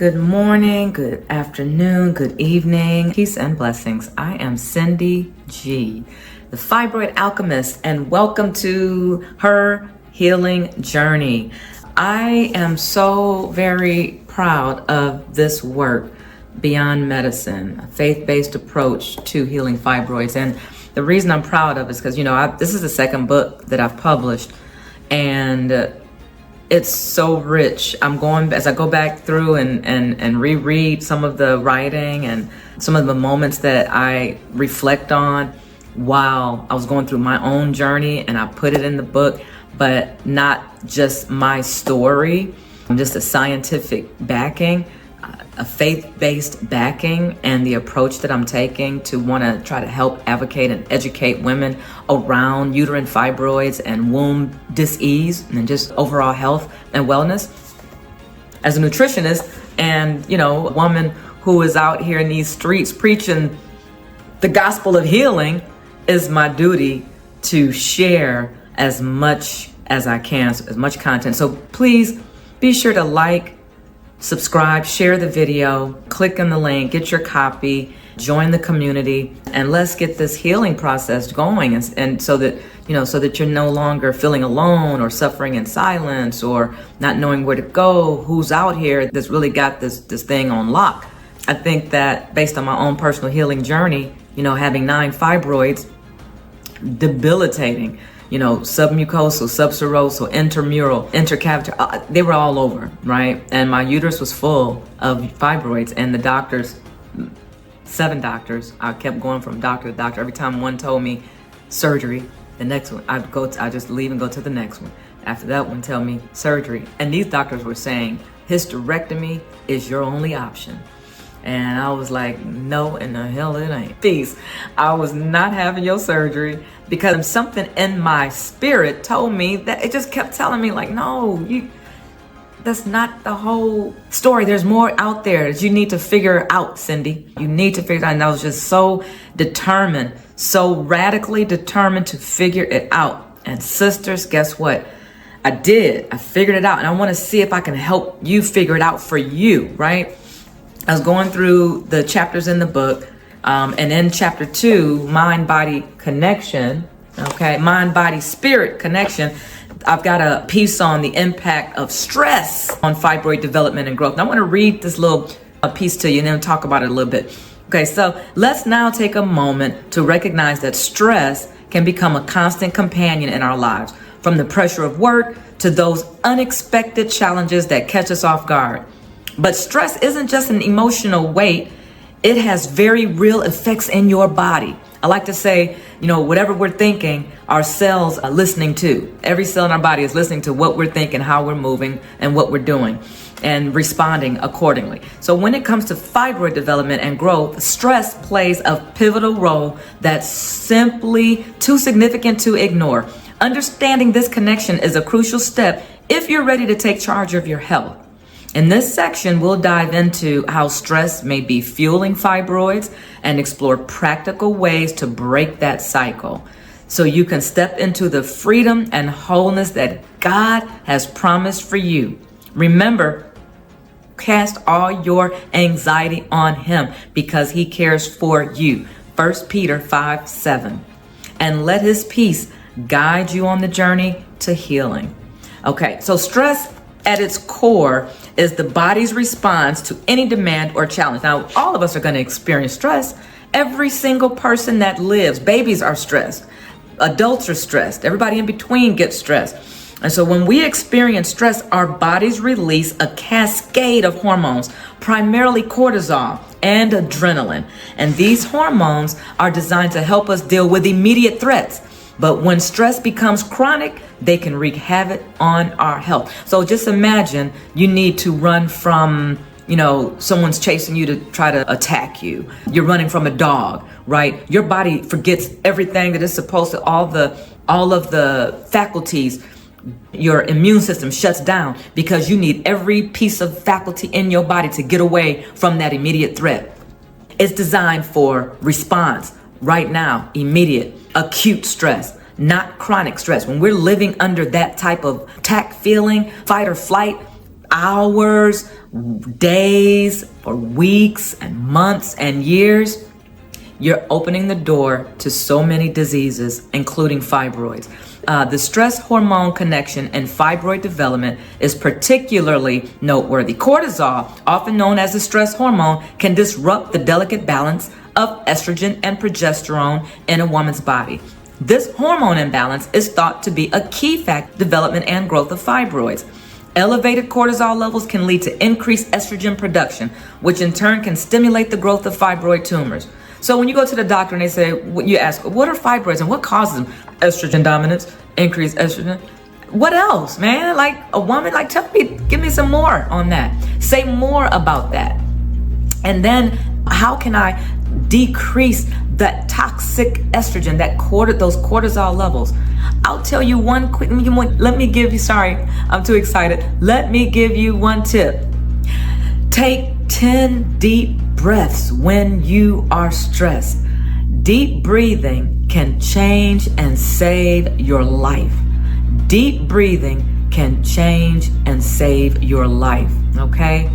Good morning, good afternoon, good evening, peace and blessings. I am Cindy G, the Fibroid Alchemist, and welcome to her healing journey. I am so very proud of this work, Beyond Medicine, a faith-based approach to healing fibroids. And the reason I'm proud of it is because, this is the second book that I've published, and it's so rich. As I go back through and reread some of the writing and some of the moments that I reflect on while I was going through my own journey, and I put it in the book, but not just my story, just a scientific backing, a faith-based backing, and the approach that I'm taking to want to try to help advocate and educate women around uterine fibroids and womb dis-ease and just overall health and wellness. As a nutritionist and, a woman who is out here in these streets preaching the gospel of healing, is my duty to share as much as I can, as much content. So please be sure to like, subscribe, share the video, click on the link, get your copy, join the community, and let's get this healing process going. And so that, so that you're no longer feeling alone or suffering in silence or not knowing where to go, who's out here that's really got this thing on lock. I think that based on my own personal healing journey, having 9 fibroids, debilitating, submucosal, subserosal, intramural, intercavitary, they were all over, right? And my uterus was full of fibroids, and the doctors, 7 doctors, I kept going from doctor to doctor. Every time one told me surgery, the next one, I just leave and go to the next one. After that one, tell me surgery. And these doctors were saying, hysterectomy is your only option. And I was like, no, in the hell it ain't. Peace. I was not having your surgery because something in my spirit told me that it just kept telling me like, no, that's not the whole story. There's more out there that you need to figure out, Cindy. You need to figure it out. And I was just so determined, so radically determined to figure it out. And sisters, guess what? I did. I figured it out. And I want to see if I can help you figure it out for you, right? I was going through the chapters in the book, and in chapter 2, mind-body connection, mind-body-spirit connection, I've got a piece on the impact of stress on fibroid development and growth. And I want to read this little piece to you and then talk about it a little bit. Okay, so let's now take a moment to recognize that stress can become a constant companion in our lives, from the pressure of work to those unexpected challenges that catch us off guard. But stress isn't just an emotional weight. It has very real effects in your body. I like to say, whatever we're thinking, our cells are listening to. Every cell in our body is listening to what we're thinking, how we're moving, and what we're doing, and responding accordingly. So when it comes to fibroid development and growth, stress plays a pivotal role that's simply too significant to ignore. Understanding this connection is a crucial step if you're ready to take charge of your health. In this section, we'll dive into how stress may be fueling fibroids and explore practical ways to break that cycle so you can step into the freedom and wholeness that God has promised for you. Remember, cast all your anxiety on Him because He cares for you. 1 Peter 5:7. And let His peace guide you on the journey to healing. Okay, so stress at its core is the body's response to any demand or challenge. Now, all of us are going to experience stress. Every single person that lives, babies are stressed, adults are stressed, everybody in between gets stressed. And so when we experience stress, our bodies release a cascade of hormones, primarily cortisol and adrenaline. And these hormones are designed to help us deal with immediate threats. But when stress becomes chronic, they can wreak havoc on our health. So just imagine you need to run from, someone's chasing you to try to attack you. You're running from a dog, right? Your body forgets everything that it's supposed to, all of the faculties. Your immune system shuts down because you need every piece of faculty in your body to get away from that immediate threat. It's designed for response right now, immediate, acute stress, not chronic stress. When we're living under that type of attack feeling, fight or flight, hours, days, or weeks, and months, and years, you're opening the door to so many diseases, including fibroids. The stress hormone connection and fibroid development is particularly noteworthy. Cortisol, often known as the stress hormone, can disrupt the delicate balance of estrogen and progesterone in a woman's body. This hormone imbalance is thought to be a key factor in development and growth of fibroids. Elevated cortisol levels can lead to increased estrogen production, which in turn can stimulate the growth of fibroid tumors. So when you go to the doctor and they say, you ask, what are fibroids and what causes them? Estrogen dominance, increased estrogen. What else, man? Like a woman, like tell me, give me some more on that. Say more about that. And then how can I decrease that toxic estrogen, those cortisol levels? I'll tell you one quick, let me give you, sorry, I'm too excited. Let me give you one tip. Take 10 deep breaths when you are stressed. Deep breathing can change and save your life. Deep breathing can change and save your life, okay?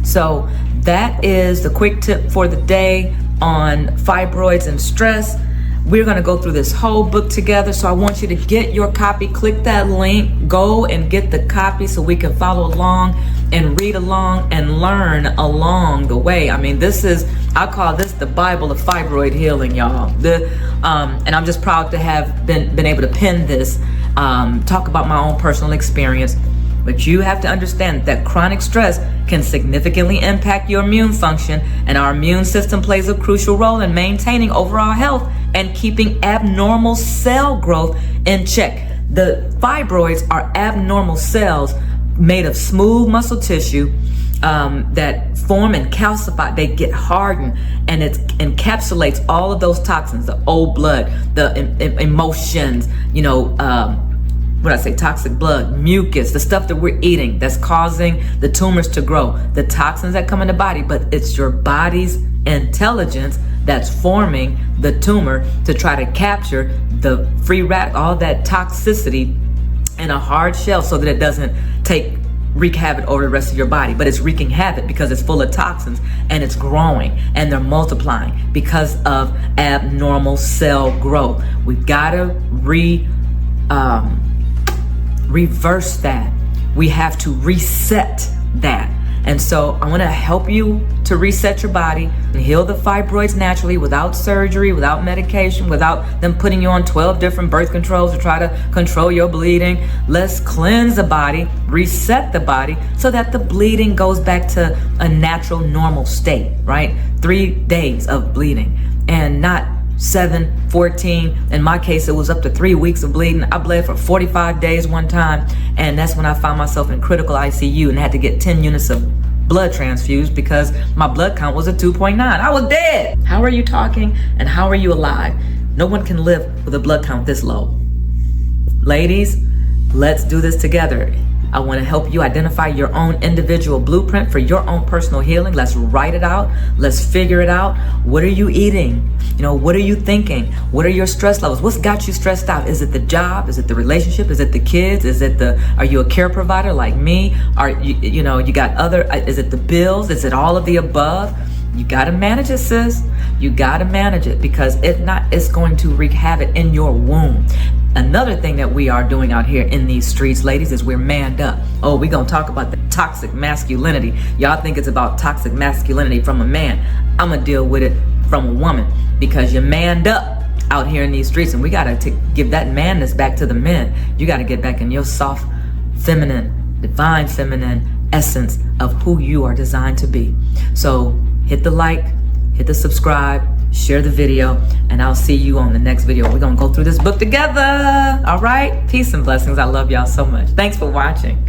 So that is the quick tip for the day on fibroids and stress. We're going to go through this whole book together. So I want you to get your copy. Click that link. Go and get the copy so we can follow along and read along and learn along the way. I mean, I call this the Bible of fibroid healing, y'all. And I'm just proud to have been able to pen this, talk about my own personal experience. But you have to understand that chronic stress can significantly impact your immune function, and our immune system plays a crucial role in maintaining overall health and keeping abnormal cell growth in check. The fibroids are abnormal cells made of smooth muscle tissue that form and calcify. They get hardened, and it encapsulates all of those toxins, the old blood, the emotions, toxic blood, mucus, the stuff that we're eating that's causing the tumors to grow, the toxins that come in the body. But it's your body's intelligence that's forming the tumor to try to capture the free radical, all that toxicity in a hard shell so that it doesn't wreak havoc over the rest of your body. But it's wreaking havoc because it's full of toxins, and it's growing and they're multiplying because of abnormal cell growth. We've got to reverse that. We have to reset that. And so I want to help you to reset your body and heal the fibroids naturally, without surgery, without medication, without them putting you on 12 different birth controls to try to control your bleeding. Let's cleanse the body, reset the body so that the bleeding goes back to a natural, normal state, right? 3 days of bleeding and not 7, 14. In my case, it was up to 3 weeks of bleeding. I bled for 45 days one time, and that's when I found myself in critical ICU and had to get 10 units of blood transfused because my blood count was a 2.9. I was dead. How are you talking and how are you alive? No one can live with a blood count this low. Ladies, let's do this together. I want to help you identify your own individual blueprint for your own personal healing. Let's write it out. Let's figure it out. What are you eating? What are you thinking? What are your stress levels? What's got you stressed out? Is it the job? Is it the relationship? Is it the kids? Are you a care provider like me? You got other, is it the bills? Is it all of the above? You got to manage it, sis. You got to manage it, because if not, it's going to wreak havoc in your womb. Another thing that we are doing out here in these streets, ladies, is we're manned up. Oh, we're going to talk about the toxic masculinity. Y'all think it's about toxic masculinity from a man. I'm going to deal with it from a woman, because you're manned up out here in these streets, and we got to give that manness back to the men. You got to get back in your soft, feminine, divine feminine essence of who you are designed to be. So hit the like, hit the subscribe, share the video, and I'll see you on the next video. We're gonna go through this book together. All right, peace and blessings. I love y'all so much. Thanks for watching.